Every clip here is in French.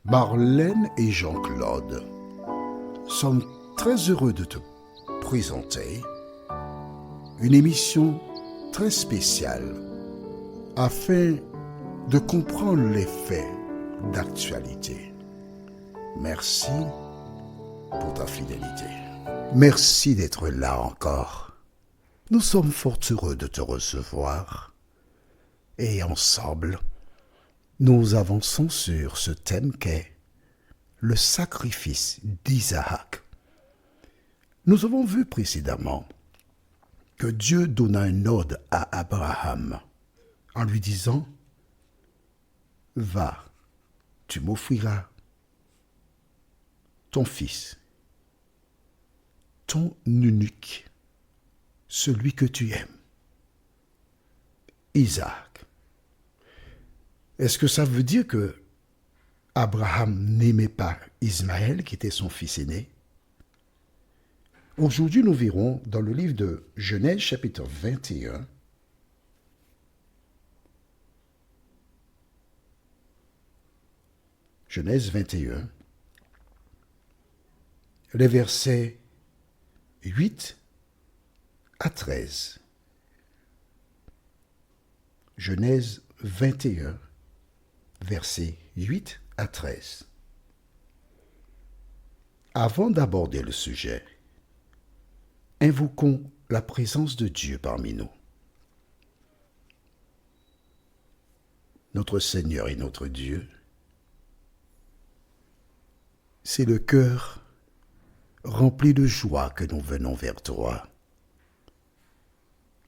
Marlène et Jean-Claude sommes très heureux de te présenter une émission très spéciale afin de comprendre les faits d'actualité. Merci pour ta fidélité. Merci d'être là encore. Nous sommes fort heureux de te recevoir et ensemble, nous avançons sur ce thème qu'est le sacrifice d'Isaac. Nous avons vu précédemment que Dieu donna un ordre à Abraham en lui disant « Va, tu m'offriras ton fils, ton unique, celui que tu aimes, Isaac. » Est-ce que ça veut dire que Abraham n'aimait pas Ismaël, qui était son fils aîné? Aujourd'hui, nous verrons dans le livre de Genèse, chapitre 21, Genèse 21, les versets 8 à 13. Genèse 21, versets 8 à 13. Avant d'aborder le sujet, invoquons la présence de Dieu parmi nous. Notre Seigneur et notre Dieu, c'est le cœur rempli de joie que nous venons vers toi.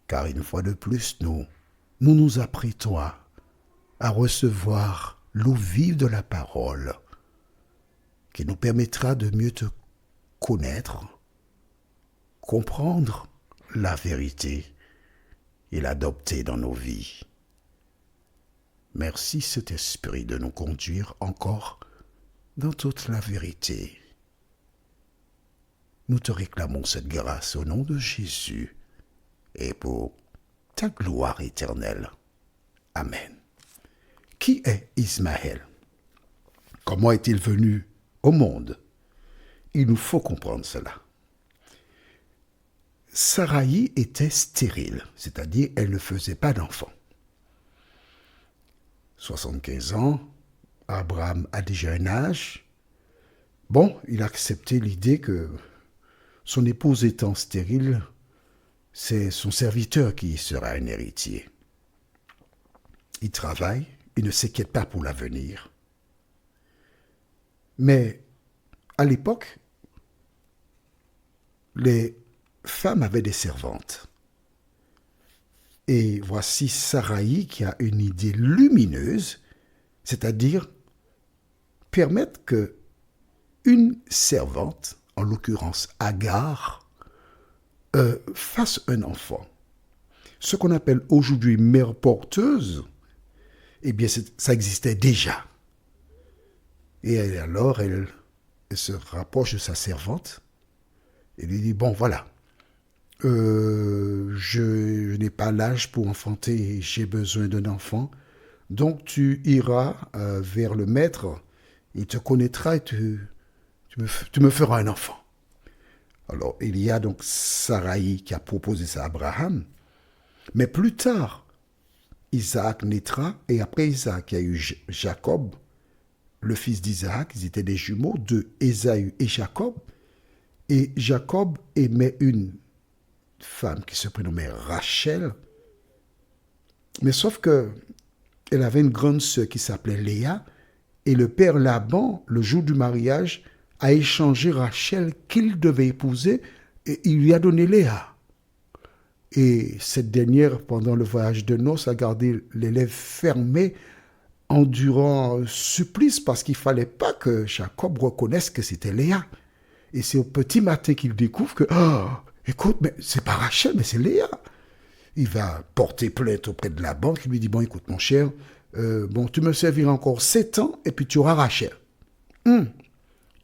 Car une fois de plus, nous nous apprêtons à recevoir l'eau vive de la parole qui nous permettra de mieux te connaître, comprendre la vérité et l'adopter dans nos vies. Merci Saint-Esprit de nous conduire encore dans toute la vérité. Nous te réclamons cette grâce au nom de Jésus et pour ta gloire éternelle. Amen. Qui est Ismaël? Comment est-il venu au monde? Il nous faut comprendre cela. Saraï était stérile, c'est-à-dire elle ne faisait pas d'enfant. 75 ans, Abraham a déjà un âge. Bon, il a accepté l'idée que son épouse étant stérile, c'est son serviteur qui sera un héritier. Il travaille. Il ne s'inquiète pas pour l'avenir. Mais à l'époque, les femmes avaient des servantes. Et voici Saraï qui a une idée lumineuse, c'est-à-dire permettre que une servante, en l'occurrence Agar, fasse un enfant. Ce qu'on appelle aujourd'hui mère porteuse, eh bien, ça existait déjà. Et alors, elle se rapproche de sa servante et lui dit, bon, voilà, je n'ai pas l'âge pour enfanter, j'ai besoin d'un enfant, donc tu iras vers le maître, il te connaîtra et tu me feras un enfant. Alors, il y a donc Saraï qui a proposé ça à Abraham, mais plus tard, Isaac naîtra, et après Isaac, il y a eu Jacob, le fils d'Isaac. Ils étaient des jumeaux de Ésaü et Jacob. Et Jacob aimait une femme qui se prénommait Rachel. Mais sauf que elle avait une grande sœur qui s'appelait Léa, et le père Laban, le jour du mariage, a échangé Rachel qu'il devait épouser, et il lui a donné Léa. Et cette dernière, pendant le voyage de noces, a gardé les lèvres fermées, endurant supplice, parce qu'il ne fallait pas que Jacob reconnaisse que c'était Léa. Et c'est au petit matin qu'il découvre que, écoute, mais c'est pas Rachel, mais c'est Léa. Il va porter plainte auprès de Laban, qui lui dit, bon, écoute, mon cher, tu me serviras encore 7 ans, et puis tu auras Rachel. Il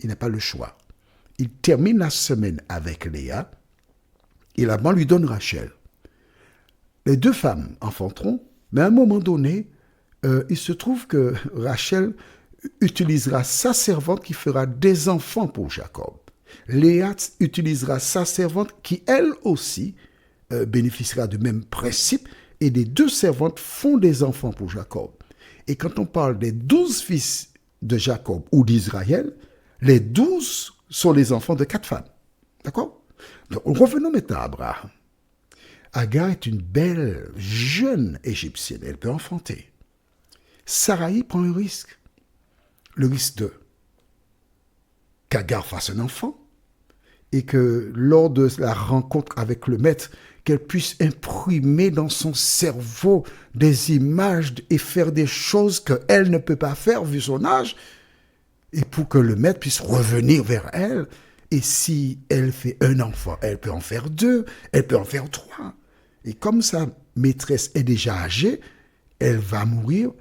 n'a pas le choix. Il termine la semaine avec Léa, et Laban lui donne Rachel. Les deux femmes enfanteront, mais à un moment donné, il se trouve que Rachel utilisera sa servante qui fera des enfants pour Jacob. Léa utilisera sa servante qui, elle aussi, bénéficiera du même principe. Et les deux servantes font des enfants pour Jacob. Et quand on parle des 12 fils de Jacob ou d'Israël, les 12 sont les enfants de 4 femmes. D'accord? Donc, revenons maintenant à Abraham. Agar est une belle, jeune Égyptienne. Elle peut enfanter. Sarai prend un risque. Le risque de qu'Agar fasse un enfant et que lors de la rencontre avec le maître, qu'elle puisse imprimer dans son cerveau des images et faire des choses qu'elle ne peut pas faire vu son âge, et pour que le maître puisse revenir vers elle. Et si elle fait un enfant, elle peut en faire 2, elle peut en faire 3. Et comme sa maîtresse est déjà âgée, elle va mourir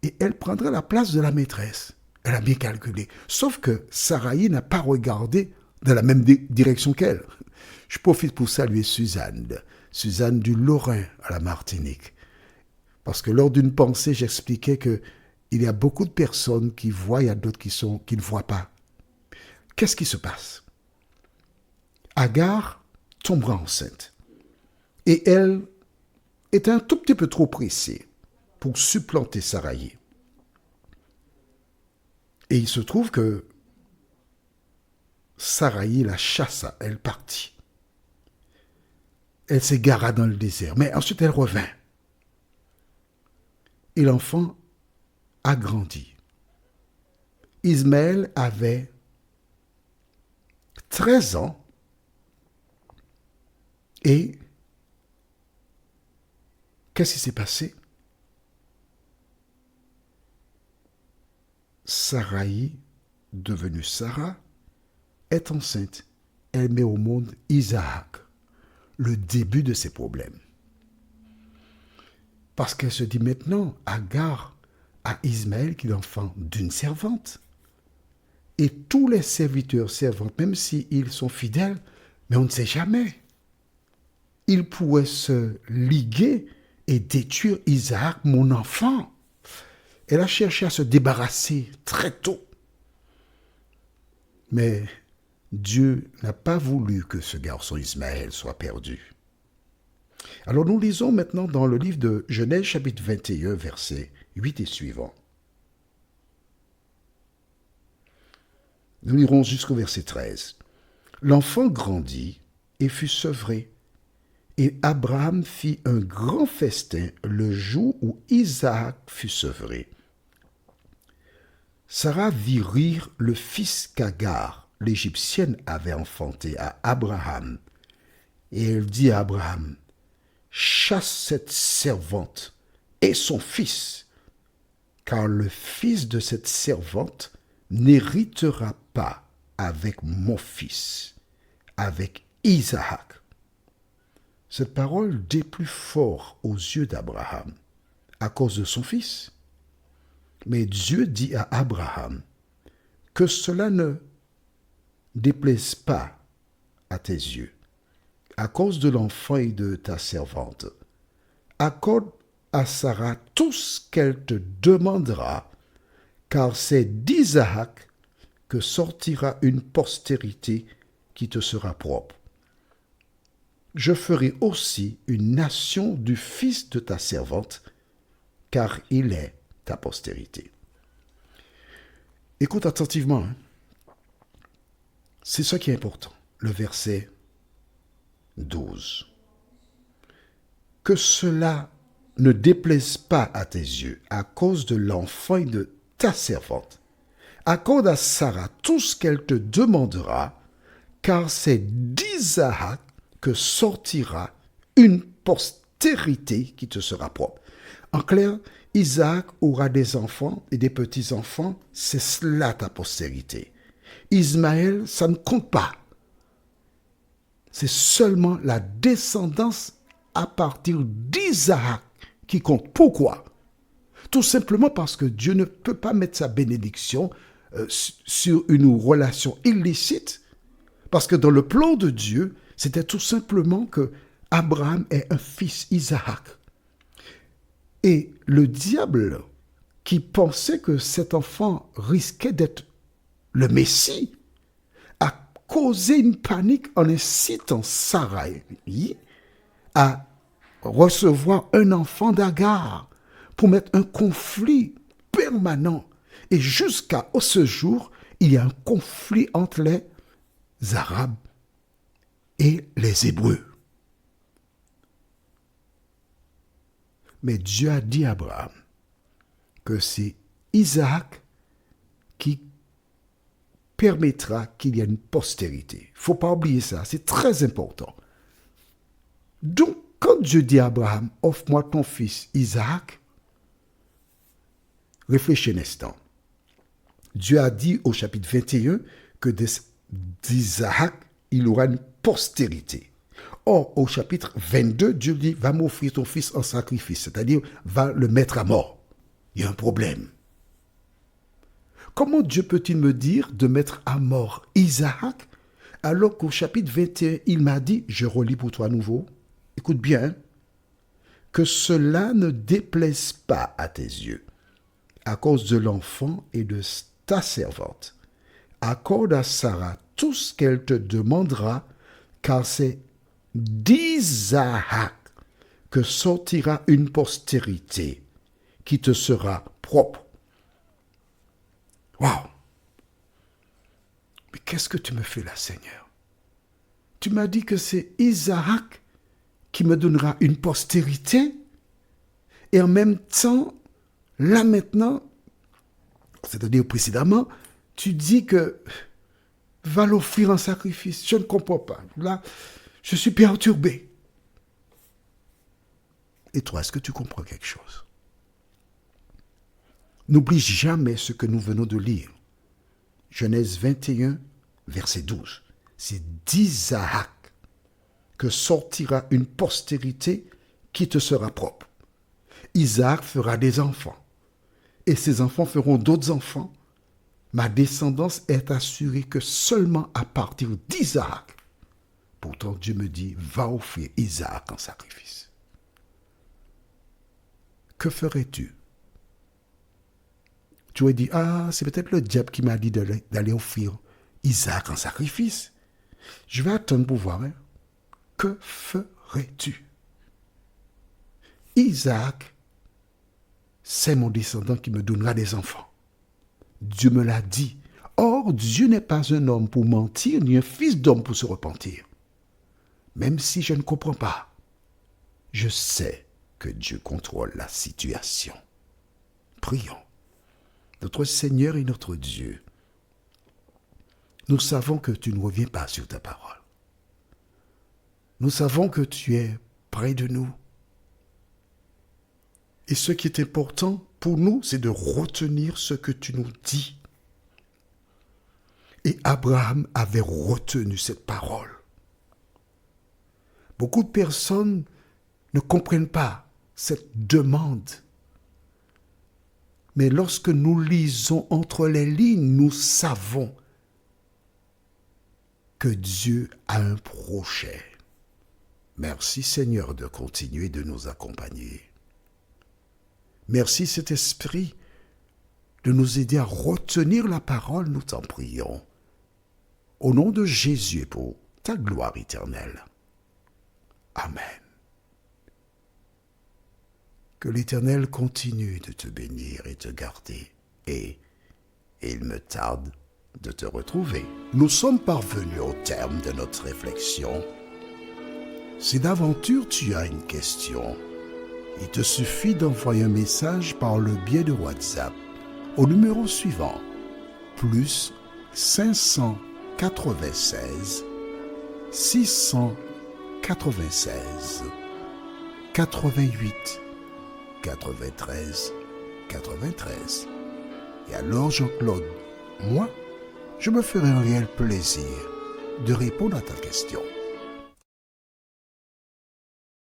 et elle prendra la place de la maîtresse. Elle a bien calculé. Sauf que Sarai n'a pas regardé dans la même direction qu'elle. Je profite pour saluer Suzanne du Lorrain à la Martinique. Parce que lors d'une pensée, j'expliquais qu'il y a beaucoup de personnes qui voient, il y a d'autres qui ne voient pas. Qu'est-ce qui se passe? Agar tombera enceinte. Et elle est un tout petit peu trop pressée pour supplanter Sarai. Et il se trouve que Sarai la chassa, elle partit. Elle s'égara dans le désert, mais ensuite elle revint. Et l'enfant a grandi. Ismaël avait 13 ans et qu'est-ce qui s'est passé? Sarai, devenue Sarah, est enceinte. Elle met au monde Isaac, le début de ses problèmes. Parce qu'elle se dit maintenant, Agar a Ismaël qui est l'enfant d'une servante. Et tous les serviteurs, servantes, même s'ils sont fidèles, mais on ne sait jamais. Ils pourraient se liguer et détruire Isaac, mon enfant. Elle a cherché à se débarrasser très tôt. Mais Dieu n'a pas voulu que ce garçon Ismaël soit perdu. Alors nous lisons maintenant dans le livre de Genèse chapitre 21, versets 8 et suivants. Nous lirons jusqu'au verset 13. L'enfant grandit et fut sevré. Et Abraham fit un grand festin le jour où Isaac fut sevré. Sarah vit rire le fils qu'Agar, l'Égyptienne, avait enfanté à Abraham. Et elle dit à Abraham, « Chasse cette servante et son fils, car le fils de cette servante n'héritera pas avec mon fils, avec Isaac. » Cette parole déplut fort aux yeux d'Abraham à cause de son fils. Mais Dieu dit à Abraham que cela ne déplaise pas à tes yeux à cause de l'enfant et de ta servante. Accorde à Sarah tout ce qu'elle te demandera, car c'est d'Isaac que sortira une postérité qui te sera propre. Je ferai aussi une nation du fils de ta servante, car il est ta postérité. Écoute attentivement. C'est ça qui est important. Le verset 12. Que cela ne déplaise pas à tes yeux à cause de l'enfant et de ta servante. Accorde à Sarah tout ce qu'elle te demandera, car c'est d'Isaac que sortira une postérité qui te sera propre. En clair, Isaac aura des enfants et des petits-enfants, c'est cela ta postérité. Ismaël, ça ne compte pas. C'est seulement la descendance à partir d'Isaac qui compte. Pourquoi? Tout simplement parce que Dieu ne peut pas mettre sa bénédiction sur une relation illicite, parce que dans le plan de Dieu, c'était tout simplement que Abraham ait un fils, Isaac. Et le diable qui pensait que cet enfant risquait d'être le Messie, a causé une panique en incitant Sarai à recevoir un enfant d'Agar pour mettre un conflit permanent. Et jusqu'à ce jour, il y a un conflit entre les Arabes et les Hébreux. Mais Dieu a dit à Abraham que c'est Isaac qui permettra qu'il y ait une postérité. Il ne faut pas oublier ça, c'est très important. Donc, quand Dieu dit à Abraham, offre-moi ton fils Isaac, réfléchis un instant. Dieu a dit au chapitre 21 que d'Isaac, il aura une postérité. Or, au chapitre 22, Dieu dit, va m'offrir ton fils en sacrifice, c'est-à-dire, va le mettre à mort. Il y a un problème. Comment Dieu peut-il me dire de mettre à mort Isaac, alors qu'au chapitre 21, il m'a dit, je relis pour toi à nouveau, écoute bien, que cela ne déplaise pas à tes yeux, à cause de l'enfant et de ta servante. Accorde à Sarah tout ce qu'elle te demandera, car c'est d'Isaac que sortira une postérité qui te sera propre. Waouh! Mais qu'est-ce que tu me fais là, Seigneur? Tu m'as dit que c'est Isaac qui me donnera une postérité, et en même temps, là maintenant, c'est-à-dire précédemment, tu dis que va l'offrir en sacrifice. Je ne comprends pas. Là, je suis perturbé. Et toi, est-ce que tu comprends quelque chose? N'oublie jamais ce que nous venons de lire. Genèse 21, verset 12. C'est d'Isaac que sortira une postérité qui te sera propre. Isaac fera des enfants, et ses enfants feront d'autres enfants. Ma descendance est assurée que seulement à partir d'Isaac. Pourtant, Dieu me dit, va offrir Isaac en sacrifice. Que ferais-tu? Tu aurais dit, ah, c'est peut-être le diable qui m'a dit d'aller offrir Isaac en sacrifice. Je vais attendre pour voir. Hein. Que ferais-tu? Isaac, c'est mon descendant qui me donnera des enfants. Dieu me l'a dit. Or, Dieu n'est pas un homme pour mentir, ni un fils d'homme pour se repentir. Même si je ne comprends pas, je sais que Dieu contrôle la situation. Prions. Notre Seigneur et notre Dieu, nous savons que tu ne reviens pas sur ta parole. Nous savons que tu es près de nous. Et ce qui est important pour nous, c'est de retenir ce que tu nous dis. Et Abraham avait retenu cette parole. Beaucoup de personnes ne comprennent pas cette demande. Mais lorsque nous lisons entre les lignes, nous savons que Dieu a un projet. Merci Seigneur de continuer de nous accompagner. Merci Saint-Esprit de nous aider à retenir la parole, nous t'en prions. Au nom de Jésus et pour ta gloire éternelle. Amen. Que l'Éternel continue de te bénir et te garder. Et il me tarde de te retrouver. Nous sommes parvenus au terme de notre réflexion. Si d'aventure tu as une question, il te suffit d'envoyer un message par le biais de WhatsApp au numéro suivant, plus 596 696 88 93 93. Et alors Jean-Claude, moi, je me ferai un réel plaisir de répondre à ta question.